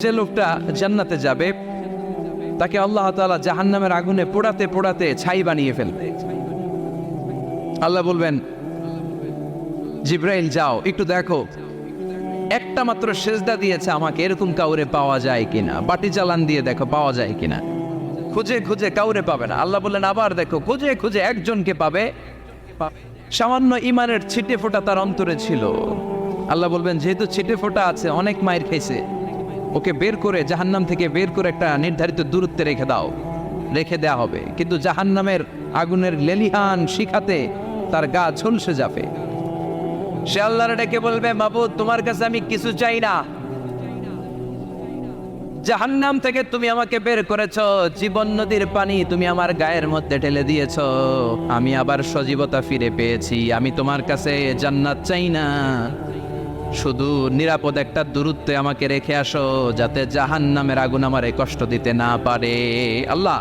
যে লোকটা জান্নাতে যাবে তাকে আল্লাহ তাআলা জাহান্নামের আগুনে পোড়াতে পোড়াতে ছাই বানিয়ে ফেলবে। আল্লাহ বলবেন, জিব্রাইল যাও একটু দেখো, একটা মাত্র সেজদা দিয়েছে আমাকে, এরকম কাউরে পাওয়া যায় কিনা। বাটি চালান দিয়ে দেখো পাওয়া যায় কিনা। খুঁজে খুঁজে কাউরে পাবে না। আল্লাহ বললেন আবার দেখো, খুঁজে খুঁজে একজনকে পাবে। সামান্য ইমানের ছিটে ফোঁটা তার অন্তরে ছিল। আল্লাহ বলবেন, যেহেতু ছিটে ফোঁটা আছে, অনেক মায়ের খাইছে, ওকে বের করে জাহান্নাম থেকে বের করে একটা নির্ধারিত দূরত্বে রেখে দাও। রেখে দেয়া হবে, কিন্তু জাহান্নামের আগুনের লেলিহান শিখাতে তার গা ঝলসে যাবে। সে আল্লাহর ডেকে বলবে, মাবুদ তোমার কাছে আমি কিছু চাই না, জাহান্নাম থেকে তুমি আমাকে বের করেছো, জীবন নদীর পানি তুমি আমার গায়ের মধ্যে ঢেলে দিয়েছো, আমি আবার সজীবতা ফিরে পেয়েছি। আমি তোমার কাছে জান্নাত চাই না, শুধু নিরাপদ একটা দূরত্বে আমাকে রেখে আসো, যাতে জাহান্নামের আগুন আমারে কষ্ট দিতে না পারে। আল্লাহ